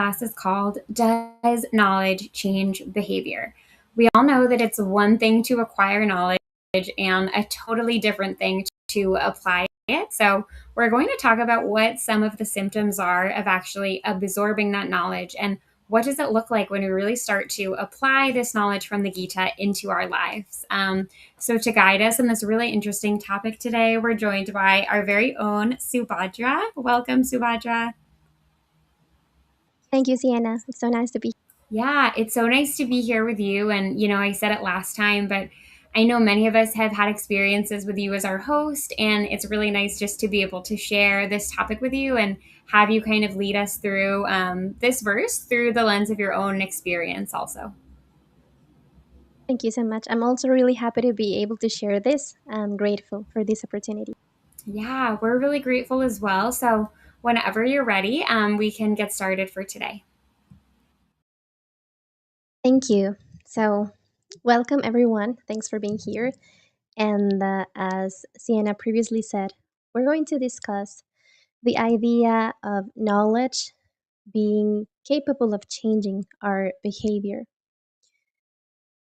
class is called Does Knowledge Change Behavior? We all know that it's one thing to acquire knowledge and a totally different thing to apply it. So, we're going to talk about what some of the symptoms are of actually absorbing that knowledge and what does it look like when we really start to apply this knowledge from the Gita into our lives. So, to guide us in this really interesting topic today, we're joined by our very own Subhadra. Welcome, Subhadra. Thank you, Sienna. It's so nice to be here. Yeah, it's so nice to be here with you. And, I said it last time, but I know many of us have had experiences with you as our host. And it's really nice just to be able to share this topic with you and have you kind of lead us through this verse through the lens of your own experience, also. Thank you so much. I'm also really happy to be able to share this. I'm grateful for this opportunity. Yeah, we're really grateful as well. So, whenever you're ready, we can get started for today. Thank you. So, welcome everyone. Thanks for being here. And as Sienna previously said, we're going to discuss the idea of knowledge being capable of changing our behavior.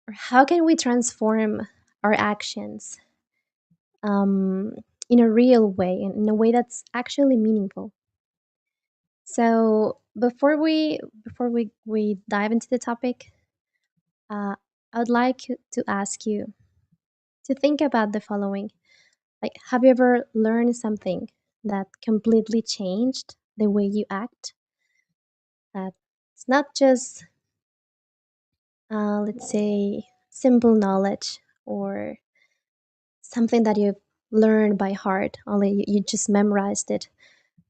Or how can we transform our actions um, in a real way, in a way that's actually meaningful? So before we dive into the topic, I would like to ask you to think about the following. Like, have you ever learned something that completely changed the way you act? That it's not just, let's say, simple knowledge or something that you've learned by heart, only you just memorized it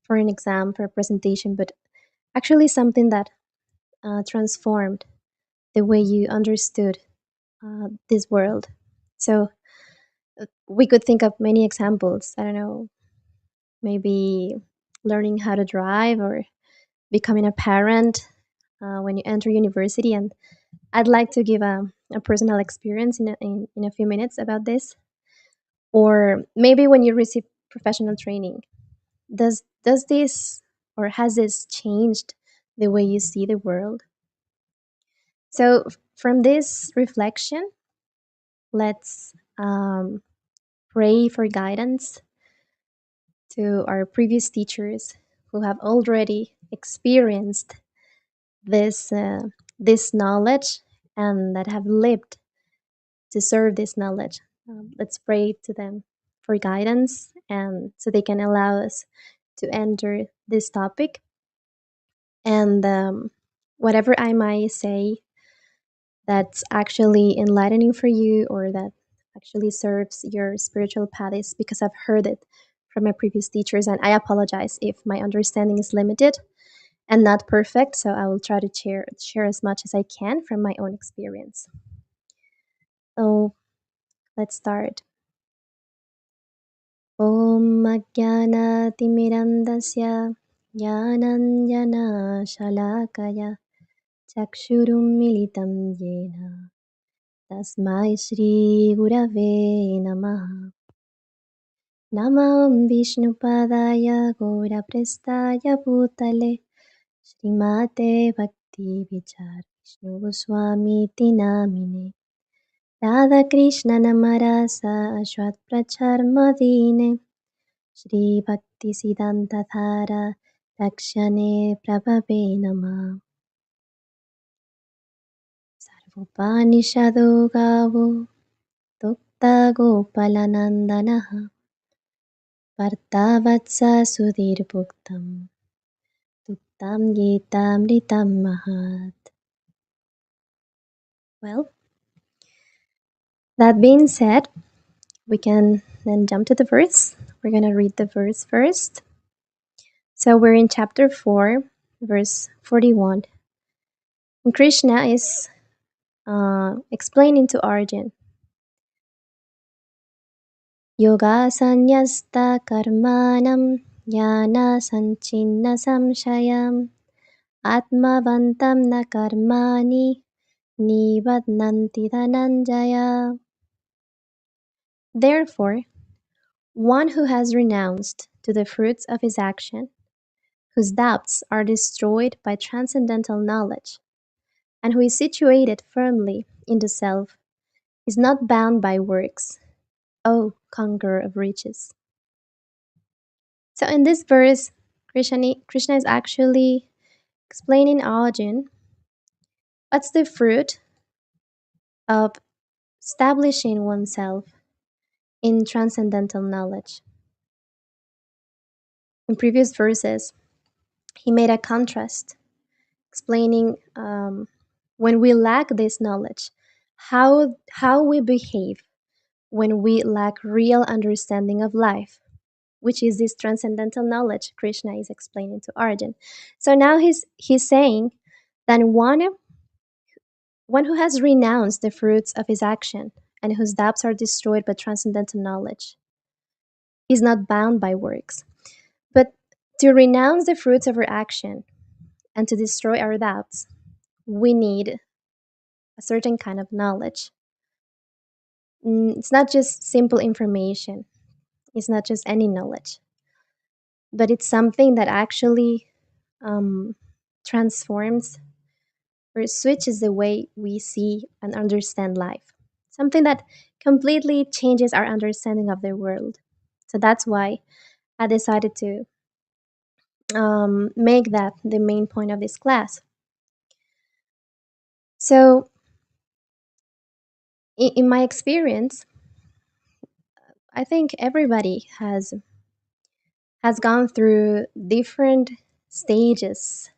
for an exam, for a presentation, but actually something that transformed the way you understood this world. So we could think of many examples. I don't know, maybe learning how to drive or becoming a parent when you enter university. And I'd like to give a personal experience in a few minutes about this. Or maybe when you receive professional training, does this or has this changed the way you see the world? So from this reflection, let's pray for guidance to our previous teachers who have already experienced this knowledge and that have lived to serve this knowledge. Let's pray to them for guidance and so they can allow us to enter this topic. And whatever I might say that's actually enlightening for you or that actually serves your spiritual path is because I've heard it from my previous teachers, and I apologize if my understanding is limited and not perfect, so I will try to share as much as I can from my own experience. So let's start. Om Ajnanaatimirandasya Jnananjana Shalakaya Chakshurum Militam Yena Tasmai Shri Gurave Namaha. Namam Vishnupadaya Gauraprestaya Bhutale Srimate Bhakti Vichar Vishnu Goswami Namine Radha Krishna Namarasa Ashwat Pracharmadine Shri Bhakti Siddhanta Dhara Dakshane Prabhave Nama Sarvopanishado Gavo Tukta Gopalanandanaha Vartavatsa Sudhir Bhuktam Tuktam Gitamritam Mahat. Well, that being said, we can then jump to the verse. We're going to read the verse first. So we're in chapter 4, verse 41. And Krishna is explaining to Arjun, Yoga sanyasta karmanam jnana sanchinna samshayam atmavantam na karmani nivadnanti dhananjaya. Therefore, one who has renounced to the fruits of his action whose doubts are destroyed by transcendental knowledge, and who is situated firmly in the self, is not bound by works, O conqueror of riches. So in this verse, Krishna is actually explaining Arjun what's the fruit of establishing oneself in transcendental knowledge. In previous verses, he made a contrast explaining when we lack this knowledge, how we behave when we lack real understanding of life, which is this transcendental knowledge Krishna is explaining to Arjun. So now he's saying that one who has renounced the fruits of his action and whose doubts are destroyed by transcendental knowledge is not bound by works. But to renounce the fruits of our action and to destroy our doubts, we need a certain kind of knowledge. It's not just simple information, it's not just any knowledge, but it's something that actually um, transforms or switches the way we see and understand life. Something that completely changes our understanding of the world. So that's why I decided to make that the main point of this class. So, in my experience, I think everybody has gone through different stages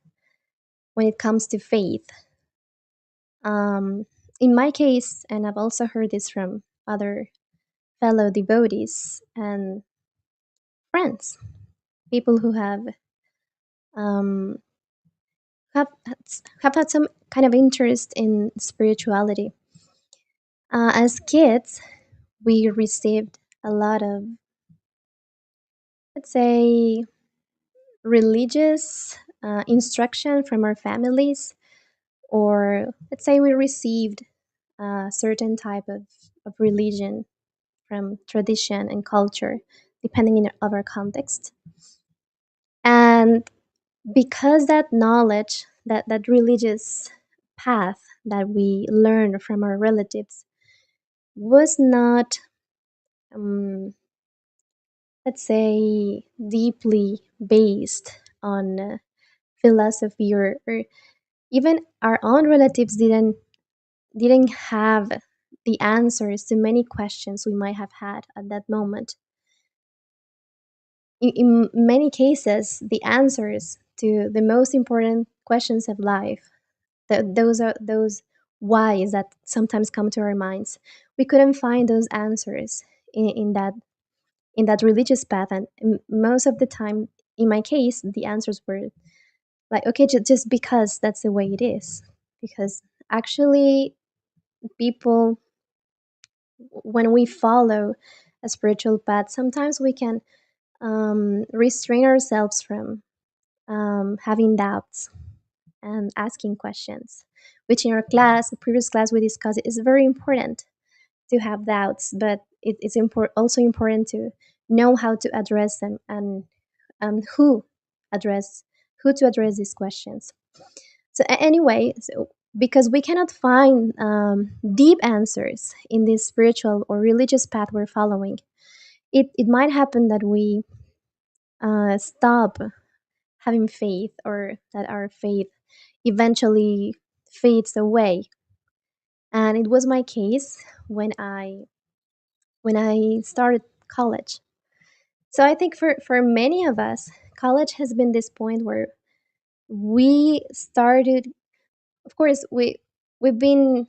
when it comes to faith. In my case, and I've also heard this from other fellow devotees and friends, people who um, have have had some kind of interest in spirituality. As kids, we received a lot of, let's say, religious instruction from our families, or let's say we received a certain type of religion from tradition and culture, depending of our context. And because that knowledge, that religious path that we learned from our relatives was not, um, let's say, deeply based on philosophy, or even our own relatives didn't have the answers to many questions we might have had at that moment. In many cases, the answers to the most important questions of life, those are those whys that sometimes come to our minds. We couldn't find those answers in that religious path, and most of the time, in my case, the answers were like, okay, just because that's the way it is. Because actually, people, when we follow a spiritual path, sometimes we can restrain ourselves from having doubts and asking questions, which in our class, the previous class we discussed, is very important to have doubts, but it's also important to know how to address them, and who address who to address these questions. So anyway, so because we cannot find deep answers in this spiritual or religious path we're following, it might happen that we stop having faith, or that our faith eventually fades away. And it was my case when I started college. So I think for many of us, college has been this point where we started. Of course, we've been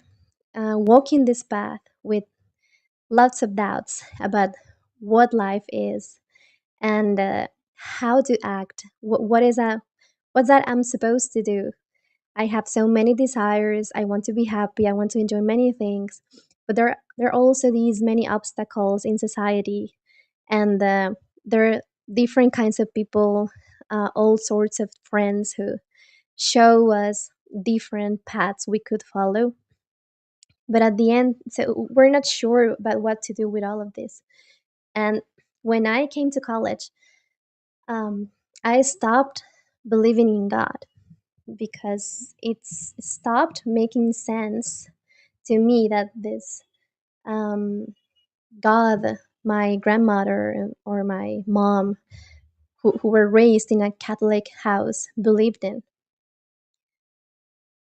walking this path with lots of doubts about what life is, and how to act. What's that I'm supposed to do? I have so many desires. I want to be happy. I want to enjoy many things, but there are also these many obstacles in society, and there are different kinds of people, all sorts of friends who show us different paths we could follow. But at the end, so we're not sure about what to do with all of this. And when I came to college, um, I stopped believing in God, because it's stopped making sense to me that this um, God, my grandmother or my mom, who were raised in a Catholic house, believed in.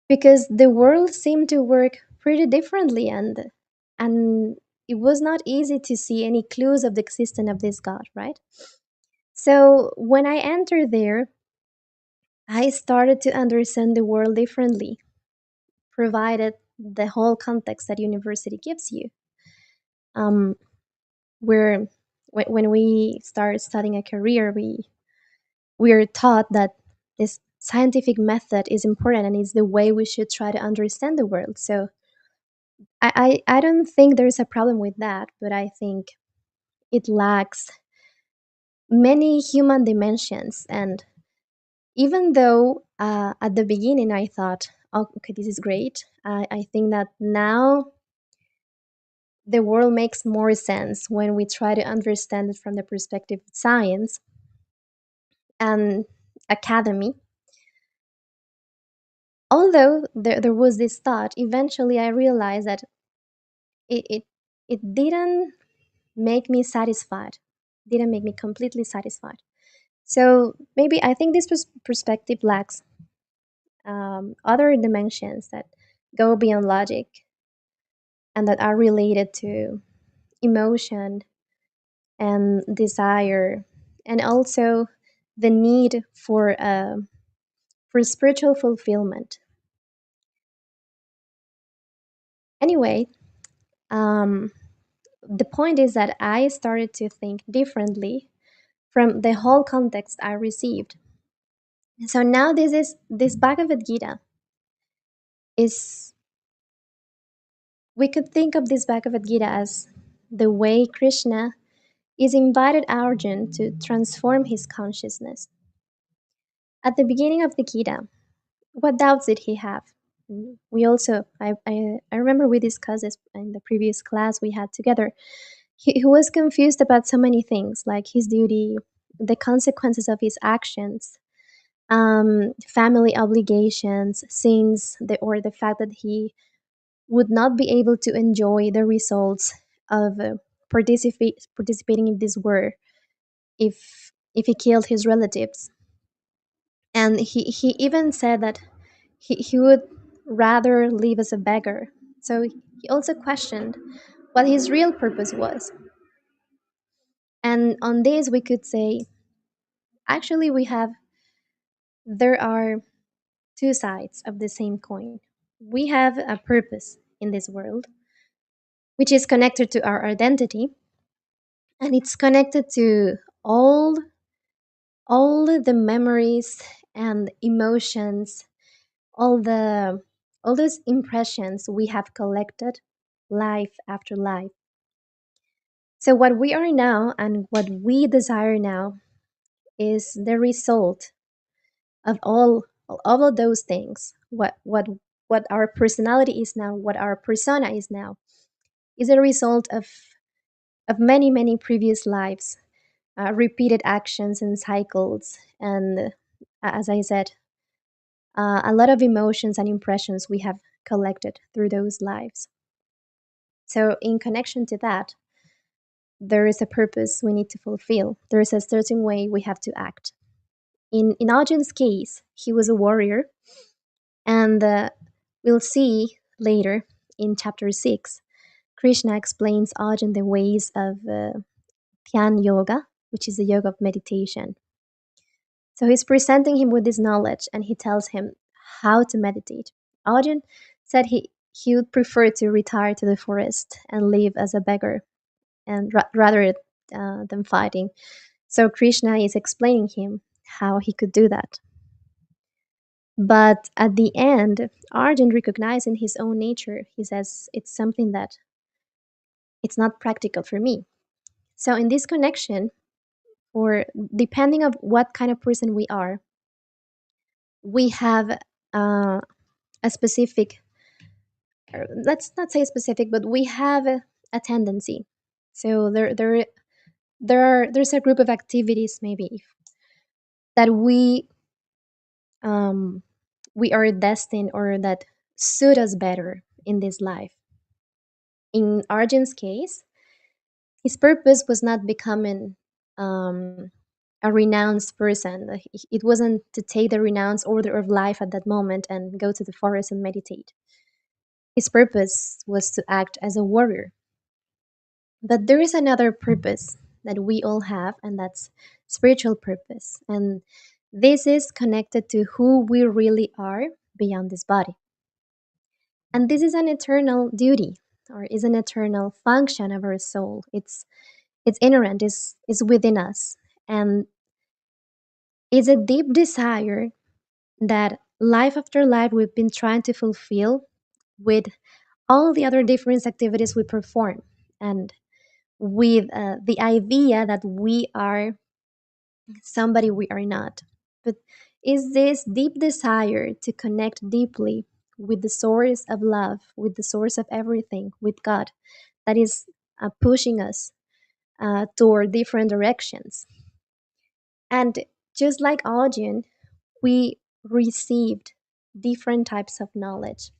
Because the world seemed to work pretty differently, and it was not easy to see any clues of the existence of this God, right? So when I entered there, I started to understand the world differently, provided the whole context that university gives you. Um, where when we start studying a career, we are taught that this scientific method is important and is the way we should try to understand the world. So I don't think there's a problem with that, but I think it lacks many human dimensions. And even though at the beginning I thought, oh, okay, this is great, I think that now the world makes more sense when we try to understand it from the perspective of science and academy. Although there was this thought, eventually I realized that it, it, it didn't make me satisfied, didn't make me completely satisfied. So maybe I think this perspective lacks other dimensions that go beyond logic and that are related to emotion and desire, and also the need for spiritual fulfillment. Anyway, um, the point is that I started to think differently from the whole context I received. So now this Bhagavad Gita is, we could think of this Bhagavad Gita as the way Krishna is invited Arjun to transform his consciousness. At the beginning of the Gita, what doubts did he have? We also, I remember we discussed this in the previous class we had together. He was confused about so many things, like his duty, the consequences of his actions, family obligations, sins, or the fact that he would not be able to enjoy the results of participating in this war if he killed his relatives. And he even said that he would rather live as a beggar. So he also questioned what his real purpose was. And on this, we could say actually, there are two sides of the same coin. We have a purpose in this world, which is connected to our identity, and it's connected to all all the memories and emotions, all the all those impressions we have collected life after life. So what we are now and what we desire now is the result of all of those things. What our personality is now, what our persona is now, is a result of many previous lives, repeated actions and cycles, and as I said, a lot of emotions and impressions we have collected through those lives. So, in connection to that, there is a purpose we need to fulfill. There is a certain way we have to act. In Arjun's case, he was a warrior, and we'll see later in chapter 6, Krishna explains Arjun the ways of Dhyan Yoga, which is the yoga of meditation. So he's presenting him with this knowledge and he tells him how to meditate. Arjun said he would prefer to retire to the forest and live as a beggar and rather than fighting. So Krishna is explaining him how he could do that. But at the end, Arjun recognizing his own nature, he says it's something that it's not practical for me. So in this connection, or depending of what kind of person we are, we have a specific, or let's not say specific, but we have a tendency. So there's a group of activities maybe that um, we are destined or that suit us better in this life. In Arjun's case, his purpose was not becoming um, a renounced person. It wasn't to take the renounced order of life at that moment and go to the forest and meditate. His purpose was to act as a warrior. But there is another purpose that we all have, and that's spiritual purpose. And this is connected to who we really are beyond this body. And this is an eternal duty or is an eternal function of our soul. It's inherent, is within us. And it's a deep desire that life after life we've been trying to fulfill with all the other different activities we perform. And with the idea that we are somebody we are not. But is this deep desire to connect deeply with the source of love, with the source of everything, with God, that is pushing us toward different directions. And just like Arjun, we received different types of knowledge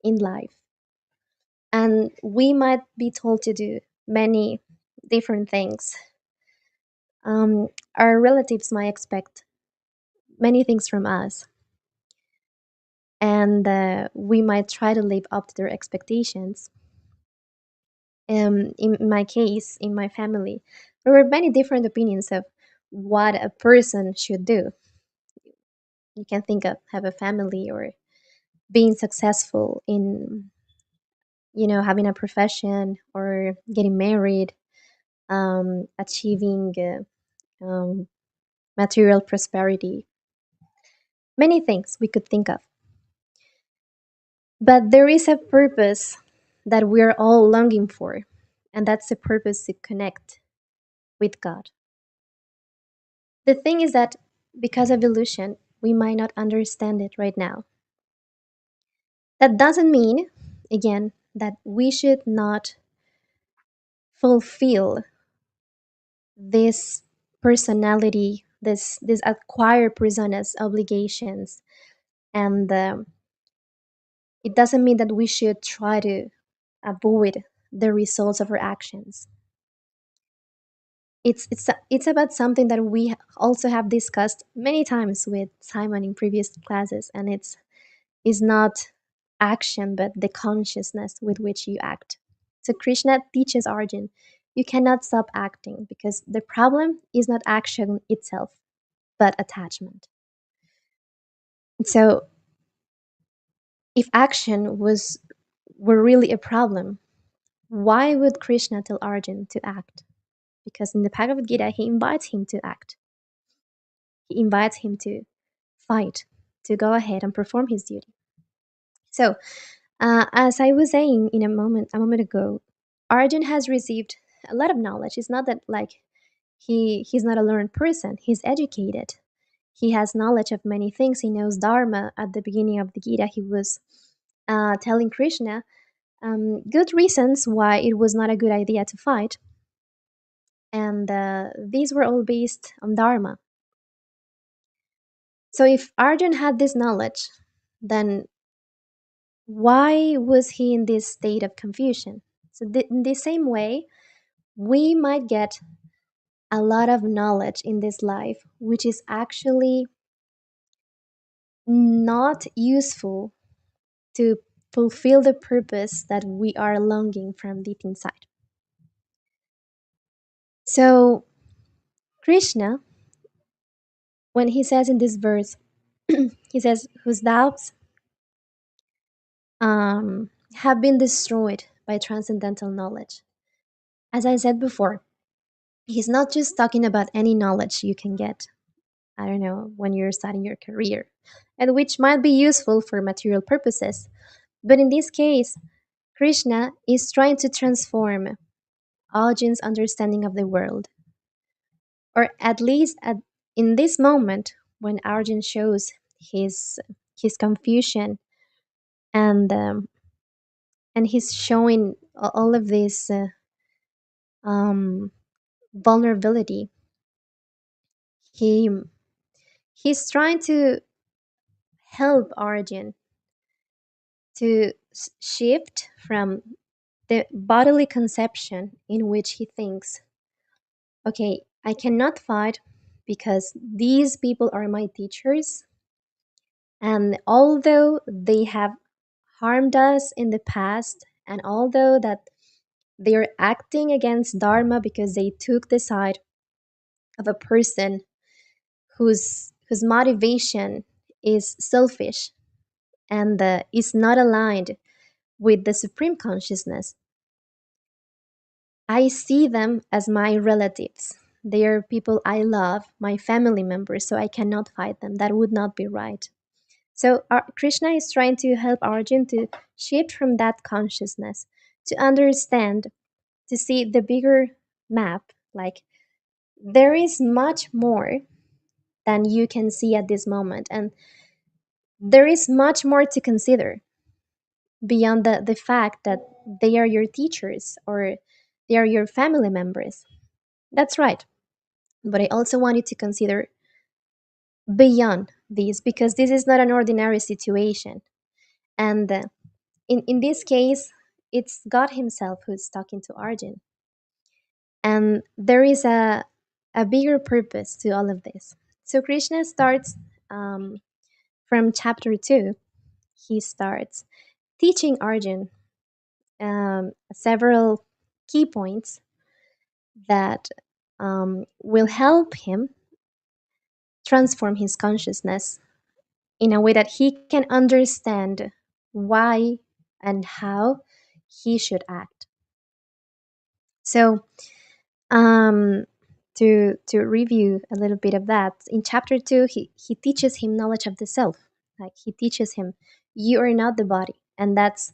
in life. And we might be told to do many different things. Our relatives might expect many things from us, and we might try to live up to their expectations. In my case, in my family, there were many different opinions of what a person should do. You can think of have a family or being successful in having a profession or getting married, achieving material prosperity, many things we could think of. But there is a purpose that we are all longing for, and that's the purpose to connect with God. The thing is that because of illusion, we might not understand it right now. That doesn't mean, again, that we should not fulfill this personality, this acquired personas obligations, and it doesn't mean that we should try to avoid the results of our actions. It's about something that we also have discussed many times with Simon in previous classes, and it's is not action but the consciousness with which you act. So Krishna teaches Arjun, you cannot stop acting because the problem is not action itself but attachment. So if action were really a problem, why would Krishna tell Arjun to act? Because in the Bhagavad Gita he invites him to act. He invites him to fight, to go ahead and perform his duty. So, as I was saying a moment ago, Arjun has received a lot of knowledge. It's not that like he's not a learned person. He's educated. He has knowledge of many things. He knows Dharma. At the beginning of the Gita, he was telling Krishna good reasons why it was not a good idea to fight, and these were all based on Dharma. So if Arjun had this knowledge, then why was he in this state of confusion? So, in the same way, we might get a lot of knowledge in this life, which is actually not useful to fulfill the purpose that we are longing from deep inside. So, Krishna, when he says in this verse, he says, whose doubts have been destroyed by transcendental knowledge. As I said before, he's not just talking about any knowledge you can get, I don't know, when you're starting your career, and which might be useful for material purposes. But in this case, Krishna is trying to transform Arjun's understanding of the world, or at least in this moment when Arjun shows his his confusion and he's showing all of this um, vulnerability. He he's trying to help Arjun to shift from the bodily conception in which he thinks, okay, I cannot fight because these people are my teachers, and although they have harmed us in the past, and although that they are acting against dharma because they took the side of a person whose motivation is selfish and is not aligned with the supreme consciousness, I see them as my relatives. They are people I love, my family members, so I cannot fight them. That would not be right. So Krishna is trying to help Arjun to shift from that consciousness, to understand, to see the bigger map. Like, there is much more than you can see at this moment, and there is much more to consider beyond the fact that they are your teachers or they are your family members. That's right. But I also wanted to consider beyond this, because this is not an ordinary situation. And in this case, it's God Himself who's talking to Arjun. And there is a bigger purpose to all of this. So Krishna starts um, from chapter 2. He starts teaching Arjun several key points that will help him transform his consciousness in a way that he can understand why and how he should act. So, um, to review a little bit of that, in chapter 2, he teaches him knowledge of the self. Like, he teaches him, you are not the body, and that's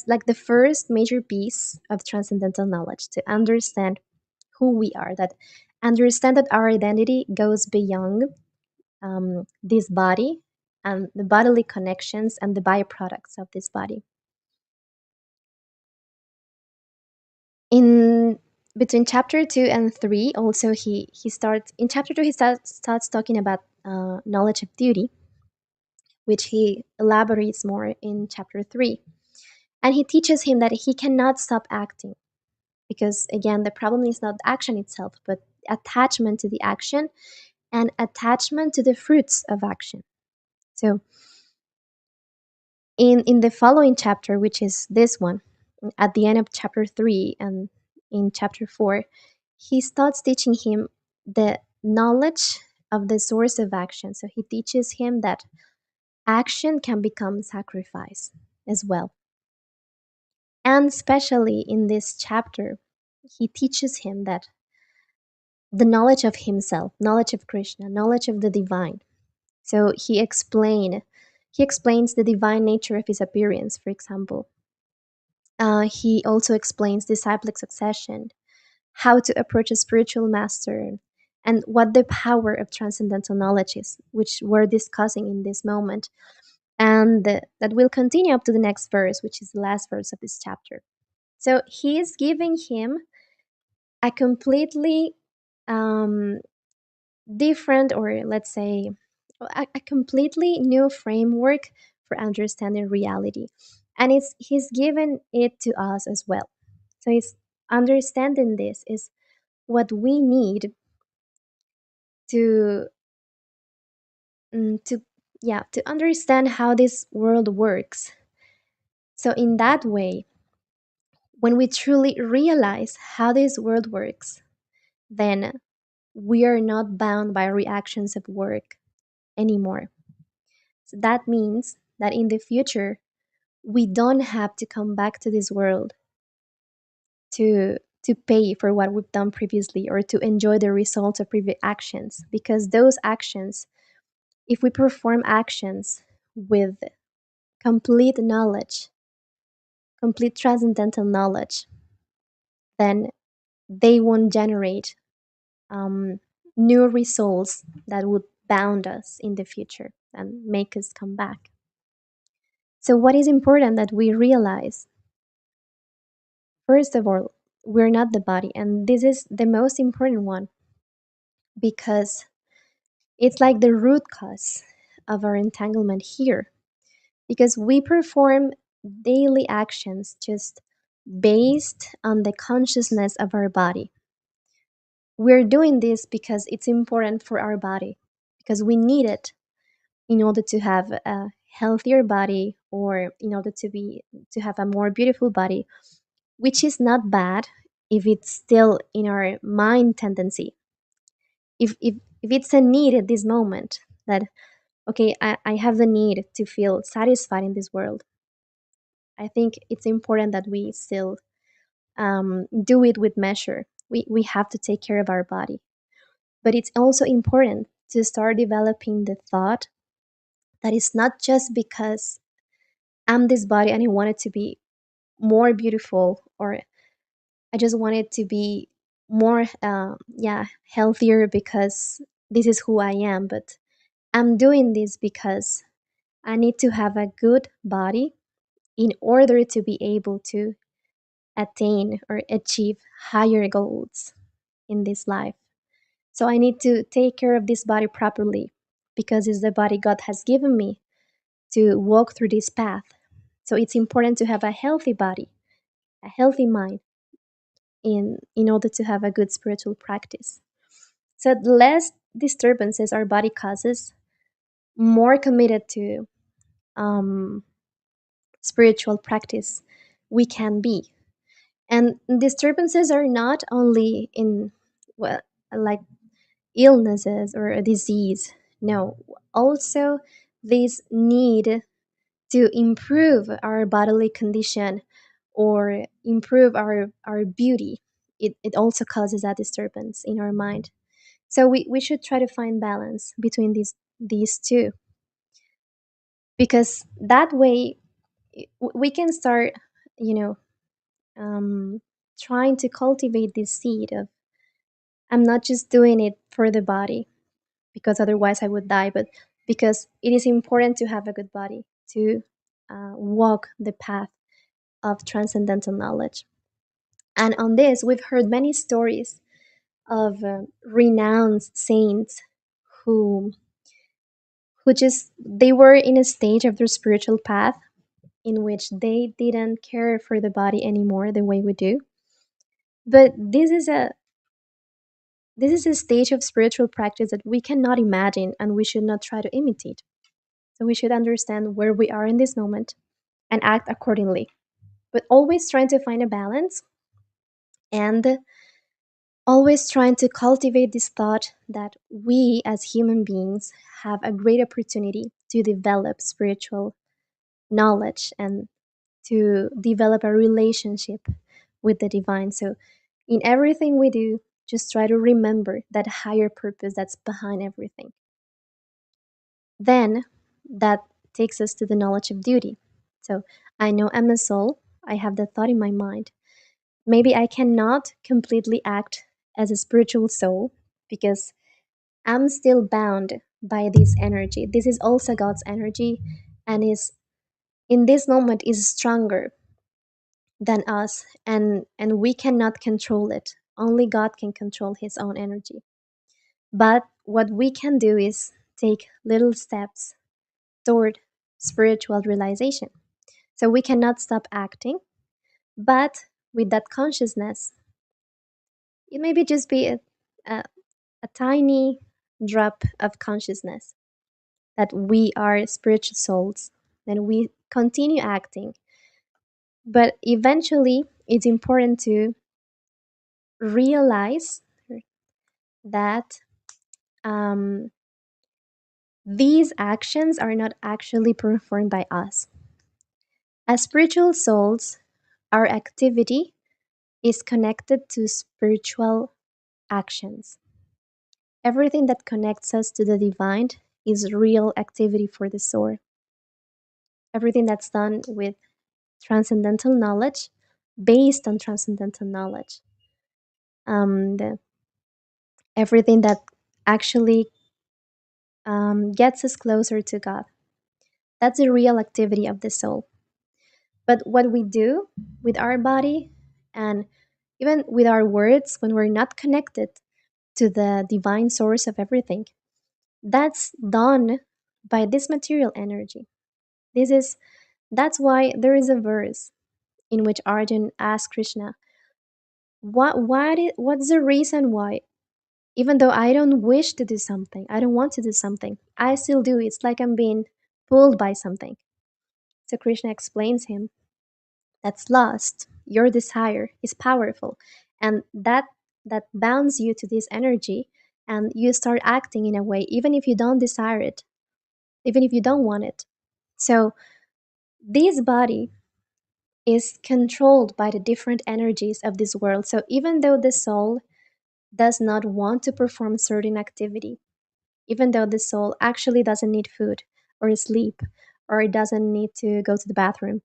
like the first major piece of transcendental knowledge, to understand who we are. That understand that our identity goes beyond this body and the bodily connections and the byproducts of this body. In between chapter 2 and 3, also he starts in chapter 2, he starts talking about knowledge of duty, which he elaborates more in chapter 3. And he teaches him that he cannot stop acting, because again, the problem is not action itself, but attachment to the action and attachment to the fruits of action. So in the following chapter, which is this one, at the end of chapter 3 and in chapter 4, he starts teaching him the knowledge of the source of action. So he teaches him that action can become sacrifice as well. And especially in this chapter, he teaches him that the knowledge of himself, knowledge of Krishna, knowledge of the divine. So he explains the divine nature of his appearance, for example. He also explains disciplic succession, how to approach a spiritual master, and what the power of transcendental knowledge is, which we're discussing in this moment. And that will continue up to the next verse, which is the last verse of this chapter. So he is giving him a completely um, different, or let's say, a completely new framework for understanding reality. And he's given it to us as well. So it's understanding this is what we need to to yeah, to understand how this world works. So in that way, when we truly realize how this world works, then we are not bound by reactions of work anymore. So that means that in the future, we don't have to come back to this world to pay for what we've done previously, or to enjoy the results of previous actions, because those actions, if we perform actions with complete knowledge, complete transcendental knowledge, then they won't generate um, new results that would bound us in the future and make us come back. So, what is important that we realize? First of all, we're not the body, and this is the most important one, because it's like the root cause of our entanglement here, because we perform daily actions just based on the consciousness of our body. We're doing this because it's important for our body, because we need it in order to have a healthier body, or in order to have a more beautiful body, which is not bad if it's still in our mind tendency. If it's a need at this moment, that okay, I have the need to feel satisfied in this world, I think it's important that we still do it with measure. We have to take care of our body, but it's also important to start developing the thought that it's not just because I'm this body and I want it to be more beautiful, or I just want it to be more yeah, healthier because this is who I am. But I'm doing this because I need to have a good body in order to be able to attain or achieve higher goals in this life. So I need to take care of this body properly, because it's the body God has given me to walk through this path. So it's important to have a healthy body, a healthy mind, in order to have a good spiritual practice. So the less disturbances our body causes, more committed to um, spiritual practice we can be. And disturbances are not only in, well, like illnesses or a disease. No, also this need to improve our bodily condition or improve our beauty. It also causes a disturbance in our mind. So we should try to find balance between these two, because that way we can start, you know, um, trying to cultivate this seed of, I'm not just doing it for the body because otherwise I would die, but because it is important to have a good body to walk the path of transcendental knowledge. And on this, we've heard many stories of renowned saints who just they were in a stage of their spiritual path in which they didn't care for the body anymore the way we do. But this is a stage of spiritual practice that we cannot imagine, and we should not try to imitate. So we should understand where we are in this moment and act accordingly, but always trying to find a balance, and always trying to cultivate this thought that we as human beings have a great opportunity to develop spiritual knowledge and to develop a relationship with the divine. So in everything we do, just try to remember that higher purpose that's behind everything. Then that takes us to the knowledge of duty. So I know I'm a soul, I have the thought in my mind. Maybe I cannot completely act as a spiritual soul because I'm still bound by this energy. This is also God's energy, and is in this moment is stronger than us, and we cannot control it. Only God can control his own energy. But what we can do is take little steps toward spiritual realization. So we cannot stop acting, but with that consciousness, it maybe just be a, a tiny drop of consciousness that we are spiritual souls. Then we continue acting. But eventually, it's important to realize that um, these actions are not actually performed by us. As spiritual souls, our activity is connected to spiritual actions. Everything that connects us to the divine is real activity for the soul. Everything that's done with transcendental knowledge, based on transcendental knowledge, the, everything that actually gets us closer to God. That's the real activity of the soul. But what we do with our body and even with our words when we're not connected to the divine source of everything, that's done by this material energy. This is That's why there is a verse in which Arjun asks Krishna, what's the reason why, even though I don't wish to do something, I don't want to do something, I still do. It's like I'm being pulled by something. So Krishna explains him, that's lust. Your desire is powerful, and that bounds you to this energy, and you start acting in a way even if you don't desire it, even if you don't want it. So this body is controlled by the different energies of this world. So even though the soul does not want to perform certain activity, even though the soul actually doesn't need food or sleep or doesn't need to go to the bathroom,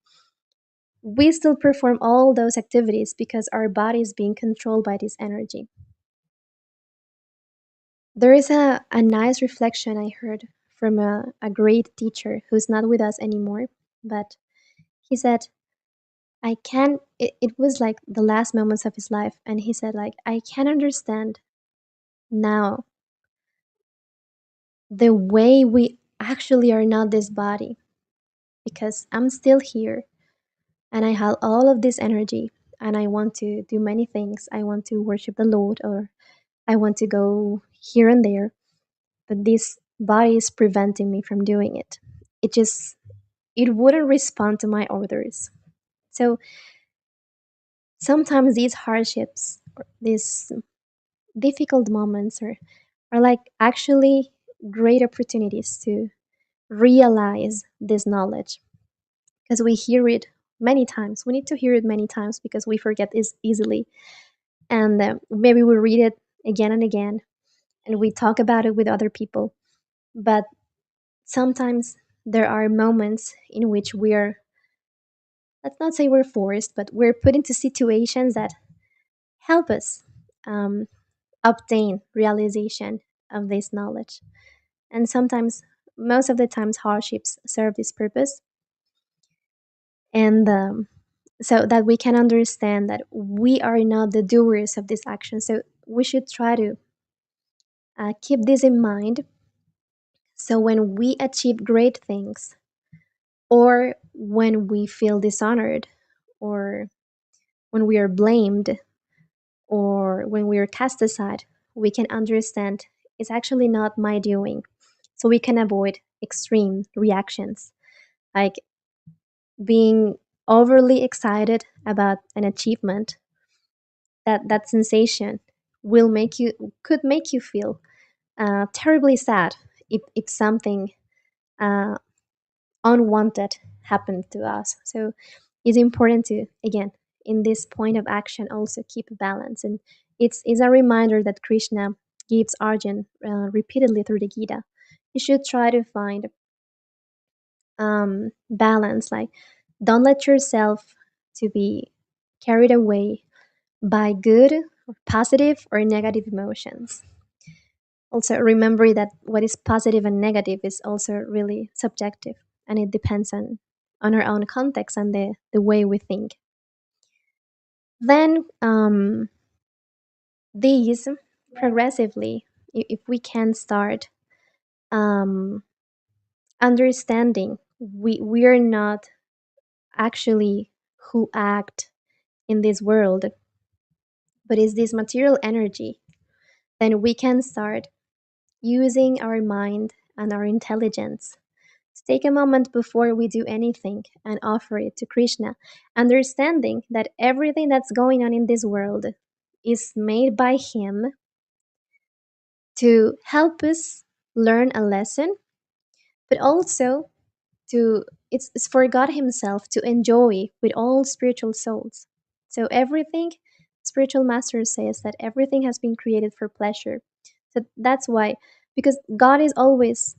we still perform all those activities because our body is being controlled by this energy. There is a nice reflection I heard from a great teacher who's not with us anymore, but he said, it was like the last moments of his life, and he said, like, I can understand now the way we actually are not this body, because I'm still here and I have all of this energy and I want to do many things. I want to worship the Lord, or I want to go here and there, but this body is preventing me from doing it. It just it wouldn't respond to my orders. So sometimes these hardships, or these difficult moments are like actually great opportunities to realize this knowledge, because we hear it many times. We need to hear it many times because we forget this easily. And maybe we read it again and again and we talk about it with other people. But sometimes there are moments in which we're, let's not say we're forced, but we're put into situations that help us um, obtain realization of this knowledge. And sometimes, most of the times, hardships serve this purpose. And so that we can understand that we are not the doers of this action. So we should try to keep this in mind. So when we achieve great things, or when we feel dishonored, or when we are blamed, or when we are cast aside, we can understand it's actually not my doing. So we can avoid extreme reactions, like being overly excited about an achievement. That sensation will make you could make you feel terribly sad if something uh, unwanted happened to us. So it's important to, again, in this point of action, also keep a balance. And it's a reminder that Krishna gives Arjun repeatedly through the Gita. You should try to find balance. Like, don't let yourself to be carried away by good or positive or negative emotions. Also, remember that what is positive and negative is also really subjective, and it depends on our own context and the way we think. Then, these progressively, if we can start um, understanding we are not actually who act in this world, but is this material energy, then we can start using our mind and our intelligence to take a moment before we do anything and offer it to Krishna, understanding that everything that's going on in this world is made by Him to help us learn a lesson, but also to it's for God Himself to enjoy with all spiritual souls. So everything, spiritual master says that everything has been created for pleasure. So that's why, because God is always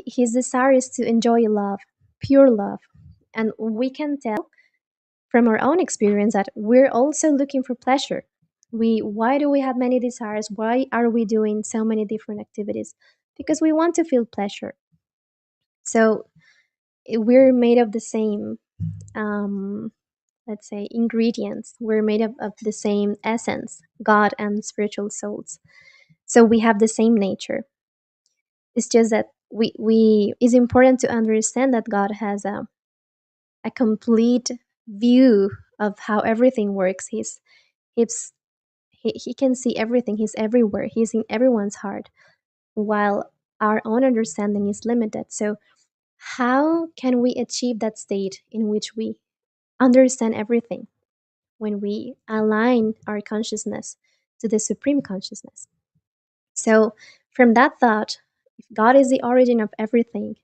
His desire is to enjoy love, pure love. And we can tell from our own experience that we're also looking for pleasure. Why do we have many desires? Why are we doing so many different activities? Because we want to feel pleasure. So we're made of the same, um, let's say, ingredients. We're made of the same essence, God and spiritual souls. So we have the same nature. It's just that we it's important to understand that God has a complete view of how everything works. He's he can see everything. He's everywhere. He's in everyone's heart, while our own understanding is limited. So how can we achieve that state in which we understand everything, when we align our consciousness to the supreme consciousness? So from that thought, if God is the origin of everything,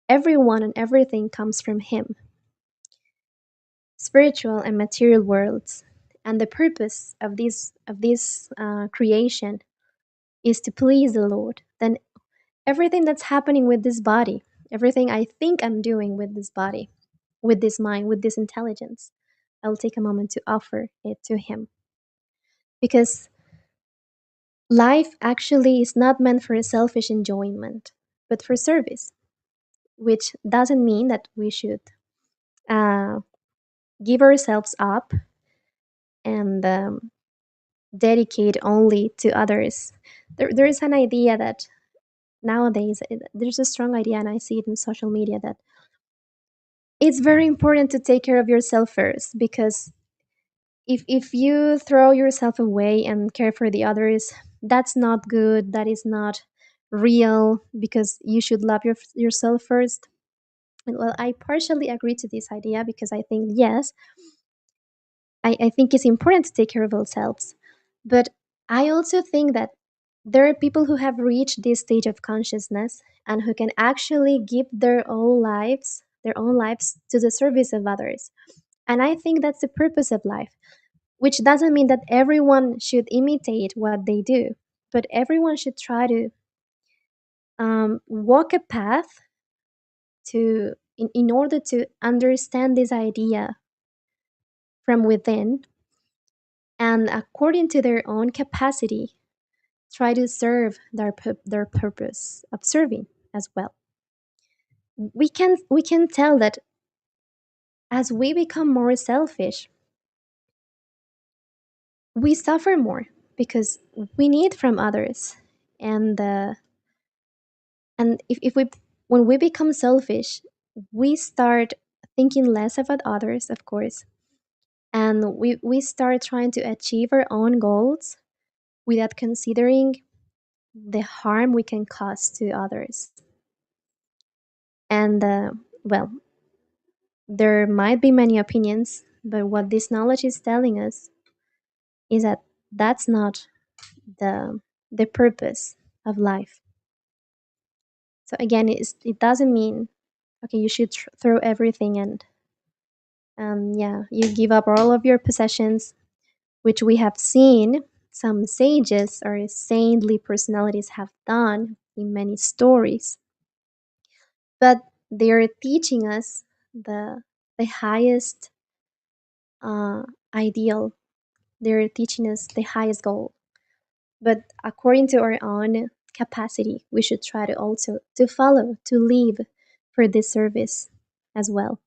everyone and everything comes from him, spiritual and material worlds, and the purpose of this creation is to please the Lord, then everything that's happening with this body, everything I think I'm doing with this body, with this mind, with this intelligence, I'll take a moment to offer it to him. Because life actually is not meant for a selfish enjoyment, but for service, which doesn't mean that we should uh, give ourselves up and dedicate only to others. There is an idea that nowadays, there's a strong idea, and I see it in social media, that it's very important to take care of yourself first, because if you throw yourself away and care for the others, that's not good. That is not real, because you should love yourself first. Well, I partially agree to this idea, because I think, yes, I think it's important to take care of ourselves. But I also think that there are people who have reached this stage of consciousness and who can actually give their own lives to the service of others. And I think that's the purpose of life, which doesn't mean that everyone should imitate what they do, but everyone should try to walk a path in order to understand this idea from within, and according to their own capacity, try to serve their purpose of serving as well. We can tell that as we become more selfish, we suffer more, because we need from others. And uh, and if we when we become selfish, we start thinking less about others, of course, and we start trying to achieve our own goals without considering the harm we can cause to others. And well, there might be many opinions, but what this knowledge is telling us is that that's not the the purpose of life. So again, it doesn't mean, okay, you should throw everything and yeah, you give up all of your possessions, which we have seen some sages or saintly personalities have done in many stories. But they are teaching us the the highest uh, ideal. They're teaching us the highest goal. But according to our own capacity, we should try to also to follow, to live for this service as well.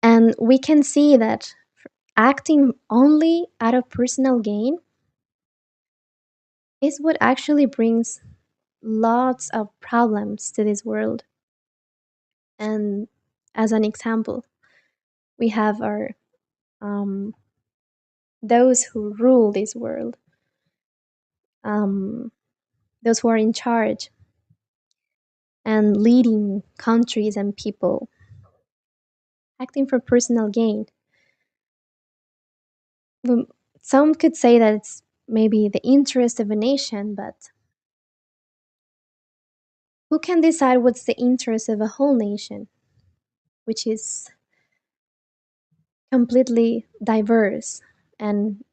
And we can see that acting only out of personal gain is what actually brings lots of problems to this world. And as an example, we have our um, those who rule this world, um, those who are in charge and leading countries and people, acting for personal gain. Um, Some could say that it's maybe the interest of a nation, but who can decide what's the interest of a whole nation, which is completely diverse? And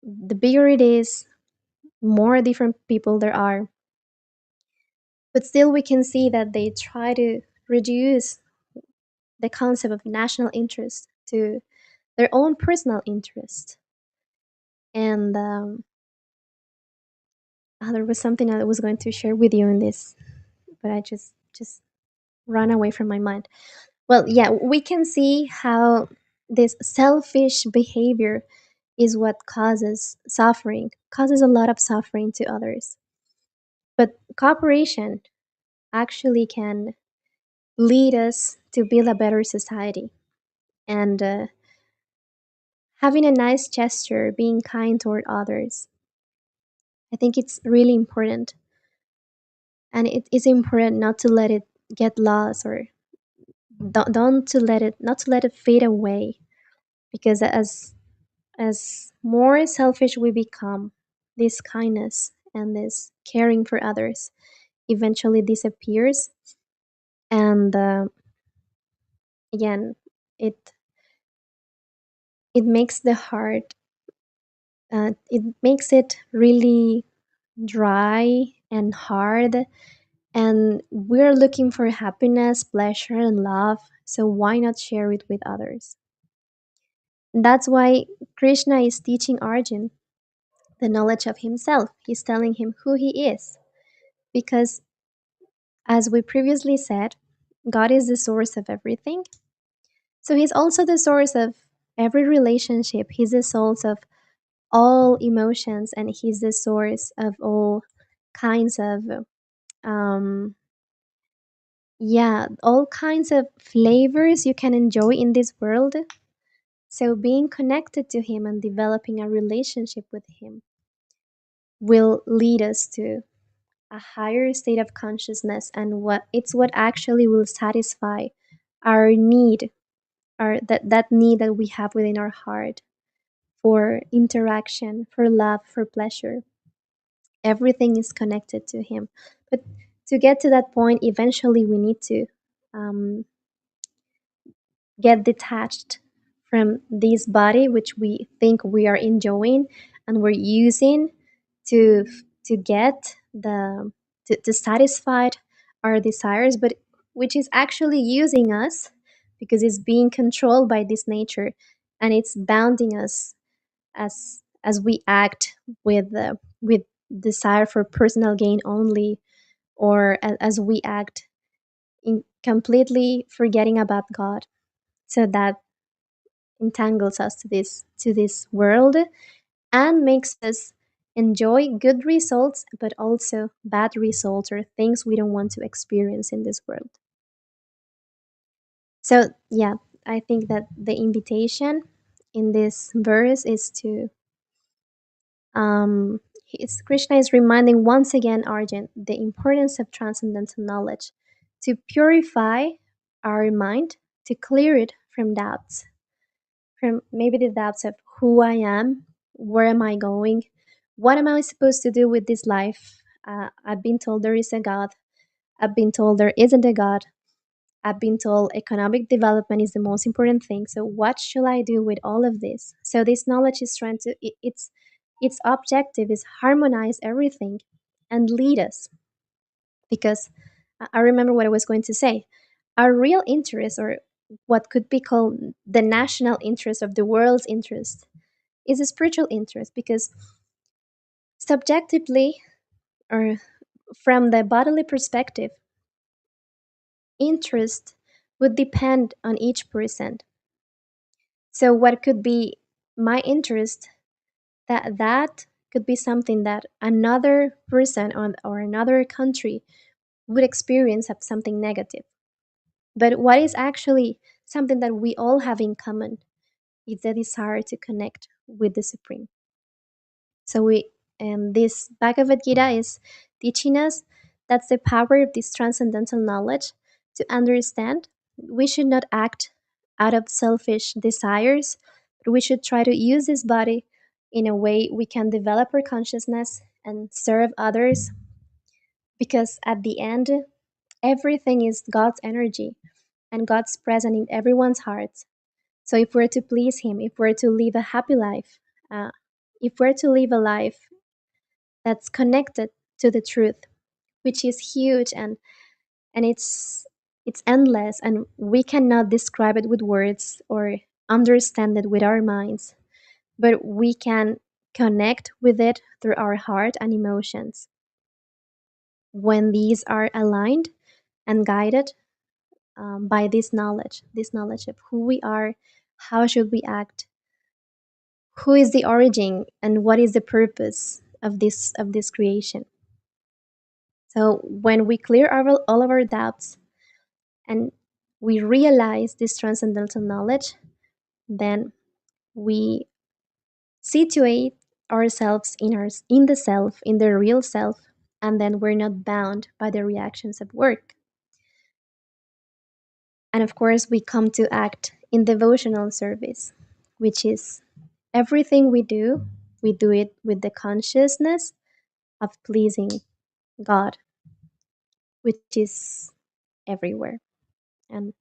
the bigger it is, more different people there are. But still, we can see that they try to reduce the concept of national interest to their own personal interest. And there was something I was going to share with you in this, but I just ran away from my mind. Well, yeah, we can see how this selfish behavior is what causes suffering, causes a lot of suffering to others. But cooperation actually can lead us to build a better society. And having a nice gesture, being kind toward others, I think it's really important. And it is important not to let it get lost, or don't to let it not to let it fade away, because as more selfish we become, this kindness and this caring for others eventually disappears. And again, it it makes the heart, it makes it really dry and hard, and we're looking for happiness, pleasure, and love, so why not share it with others? That's why Krishna is teaching Arjun the knowledge of himself. He's telling him who he is, because as we previously said, God is the source of everything. So he's also the source of every relationship. He's the source of all emotions, and he's the source of all kinds of um yeah, all kinds of flavors you can enjoy in this world. So being connected to him and developing a relationship with him will lead us to a higher state of consciousness, and what actually will satisfy our need, our that need that we have within our heart for interaction, for love, for pleasure. Everything is connected to him. But to get to that point, eventually we need to um, get detached from this body which we think we are enjoying and we're using to get to satisfy our desires, but which is actually using us, because it's being controlled by this nature, and it's bounding us as we act with desire for personal gain only, or as we act in completely forgetting about God. So that entangles us to this world and makes us enjoy good results but also bad results, or things we don't want to experience in this world. So yeah, I think that the invitation in this verse is to Krishna is reminding once again Arjun the importance of transcendental knowledge to purify our mind, to clear it from doubts, from maybe the doubts of who I am, where am I going, what am I supposed to do with this life? I've been told there is a God. I've been told there isn't a God. I've been told economic development is the most important thing. So what should I do with all of this? So this knowledge is trying to its objective is harmonize everything and lead us, because I remember what I was going to say. Our real interest, or what could be called the national interest of the world's interest, is a spiritual interest, because subjectively, or from the bodily perspective, interest would depend on each person. So what could be my interest, that could be something that another person or another country would experience as something negative. But what is actually something that we all have in common is the desire to connect with the Supreme. So this Bhagavad Gita is teaching us that's the power of this transcendental knowledge, to understand we should not act out of selfish desires, but we should try to use this body in a way we can develop our consciousness and serve others, because at the end, everything is God's energy and God's present in everyone's hearts. So if we're to please Him, if we're to live a happy life, if we're to live a life that's connected to the truth, which is huge, and it's endless, and we cannot describe it with words or understand it with our minds, but we can connect with it through our heart and emotions. When these are aligned and guided by this knowledge of who we are, how should we act, who is the origin, and what is the purpose of this creation. So when we clear all of our doubts and we realize this transcendental knowledge, then we situate ourselves in the self, in the real self, and then we're not bound by the reactions of work. And of course, we come to act in devotional service, which is everything we do it with the consciousness of pleasing God, which is everywhere. And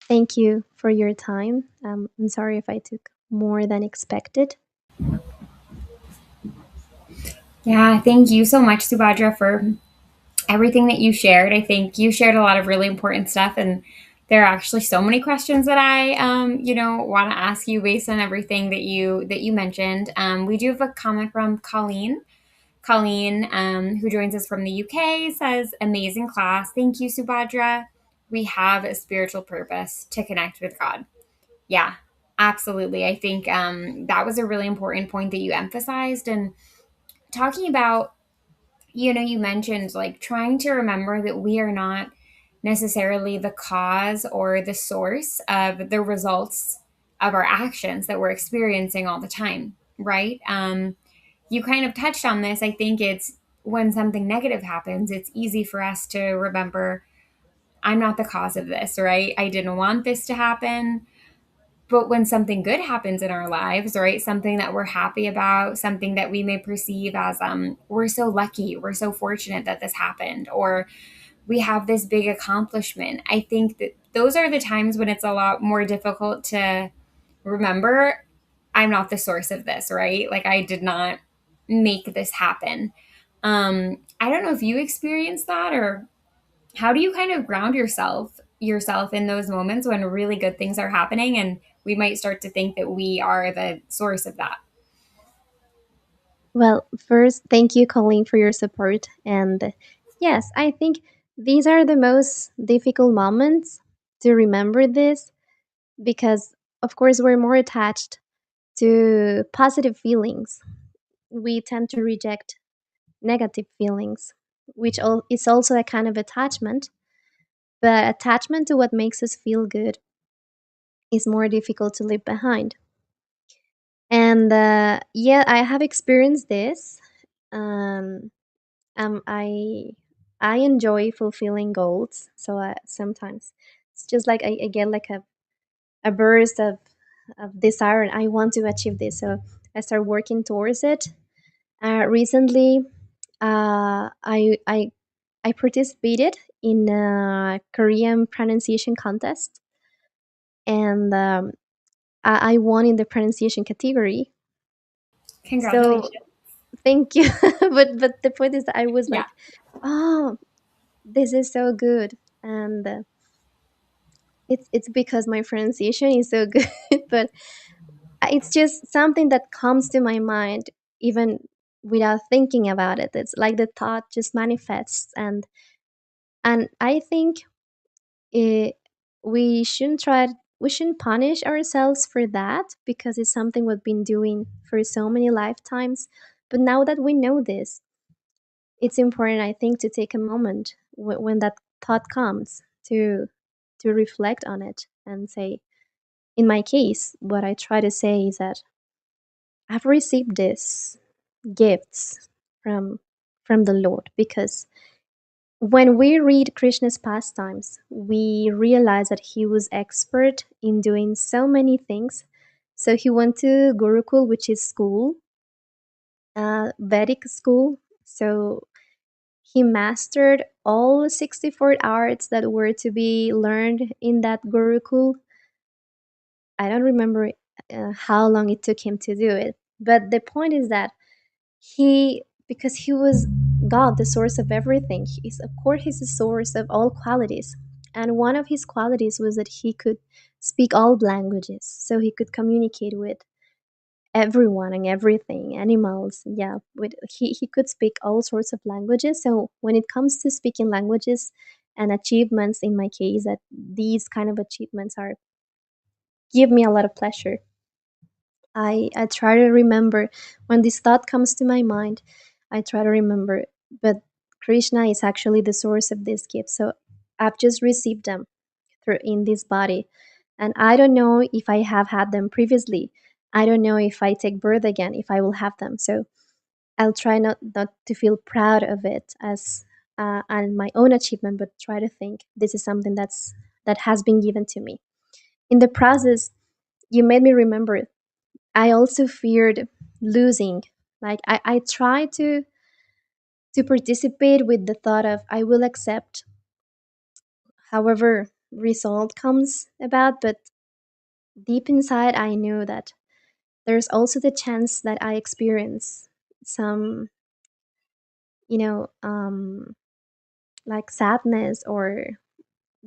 thank you for your time. I'm sorry if I took more than expected. Yeah, thank you so much, Subhadra, for everything that you shared. I think you shared a lot of really important stuff, and there are actually so many questions that I, want to ask you based on everything that you mentioned. We do have a comment from Colleen. Colleen, who joins us from the UK, says, "Amazing class. Thank you, Subhadra. We have a spiritual purpose to connect with God." Yeah, absolutely. I think that was a really important point that you emphasized, and talking about, you mentioned like trying to remember that we are not necessarily the cause or the source of the results of our actions that we're experiencing all the time, right? You kind of touched on this. I think it's when something negative happens, it's easy for us to remember, I'm not the cause of this, right? I didn't want this to happen. But when something good happens in our lives, right, something that we're happy about, something that we may perceive as, we're so lucky, we're so fortunate that this happened, or we have this big accomplishment, I think that those are the times when it's a lot more difficult to remember, I'm not the source of this, right? Like, I did not make this happen. I don't know if you experienced that, or how do you kind of ground yourself in those moments when really good things are happening and we might start to think that we are the source of that? Well, first, thank you, Colleen, for your support. And yes, I think these are the most difficult moments to remember this because, of course, we're more attached to positive feelings. We tend to reject negative feelings, which is also a kind of attachment. But attachment to what makes us feel good is more difficult to leave behind. And yeah, I have experienced this. Um, I enjoy fulfilling goals, so sometimes it's just like I get like a burst of desire, and I want to achieve this, so I start working towards it. Recently, I participated in a Korean pronunciation contest, and I won in the pronunciation category. So Congratulations. thank you. But the point is that I was Yeah. like, oh, this is so good, and it's because my pronunciation is so good. But it's just something that comes to my mind even without thinking about it. It's like the thought just manifests, and I think it, we shouldn't punish ourselves for that because it's something we've been doing for so many lifetimes. But now that we know this, it's important, I think, to take a moment when that thought comes to reflect on it and say, in my case, what I try to say is that I've received these gifts from from the Lord, because when we read Krishna's pastimes, we realize that he was expert in doing so many things. So he went to Gurukul, which is school, Vedic school. So he mastered all 64 arts that were to be learned in that Gurukul. I don't remember how long it took him to do it. But the point is that because he was God, the source of everything, he's, of course, he's the source of all qualities. And one of his qualities was that he could speak all languages. So he could communicate with everyone and everything, animals. Yeah, he could speak all sorts of languages. So when it comes to speaking languages and achievements, in my case, that these kind of achievements are give me a lot of pleasure. I try to remember when this thought comes to my mind. I try to remember, but Krishna is actually the source of this gift. So I've just received them through in this body. And I don't know if I have had them previously. I don't know if I take birth again, if I will have them. So I'll try not to feel proud of it as and my own achievement, but try to think this is something that has been given to me. In the process, you made me remember. I also feared losing. Like I try to participate with the thought of I will accept however result comes about, but deep inside I knew that there's also the chance that I experience some, you know, like sadness or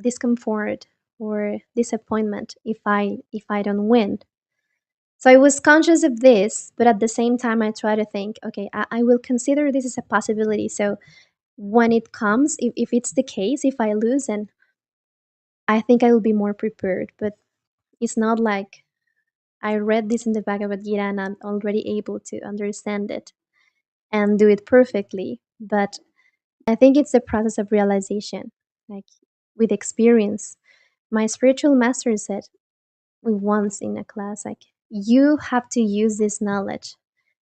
discomfort or disappointment if I don't win. So I was conscious of this, but at the same time I try to think, okay, I will consider this as a possibility. So when it comes, if it's the case, if I lose, and I think I will be more prepared. But it's not like I read this in the Bhagavad Gita and I'm already able to understand it and do it perfectly. But I think it's a process of realization, like with experience. My spiritual master said once in a class, like, you have to use this knowledge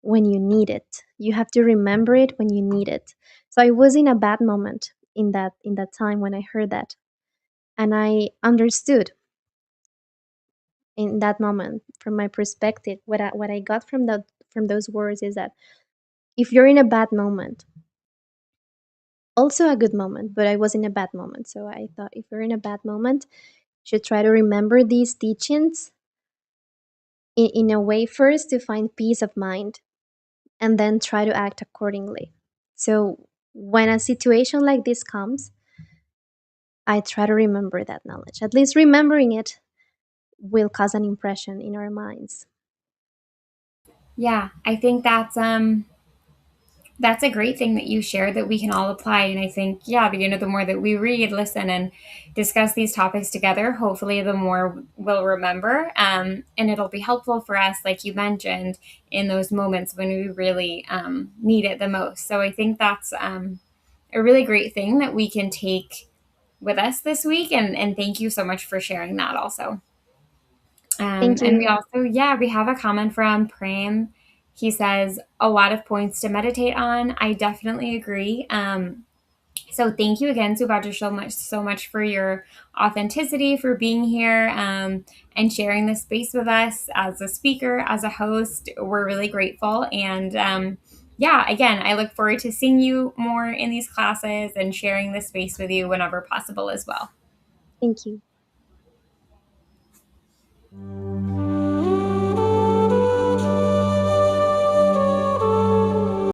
when you need it. You have to remember it when you need it. So I was in a bad moment in that time when I heard that, and I understood in that moment from my perspective what I got from that from those words is that if you're in a bad moment, also a good moment, but I was in a bad moment, so I thought if you're in a bad moment, you should try to remember these teachings in a way first to find peace of mind and then try to act accordingly. So when a situation like this comes, I try to remember that knowledge. At least remembering it will cause an impression in our minds. Yeah, I think that's a great thing that you shared that we can all apply. And I think, yeah, the more that we read, listen, and discuss these topics together, hopefully the more we'll remember. And it'll be helpful for us, like you mentioned, in those moments when we really need it the most. So I think that's a really great thing that we can take with us this week. And thank you so much for sharing that also. Thank And we you. also, yeah, we have a comment from Prem. He says, a lot of points to meditate on. I definitely agree. So thank you again, Subhadra, so much for your authenticity, for being here and sharing this space with us as a speaker, as a host. We're really grateful. And yeah, again, I look forward to seeing you more in these classes and sharing this space with you whenever possible as well. Thank you.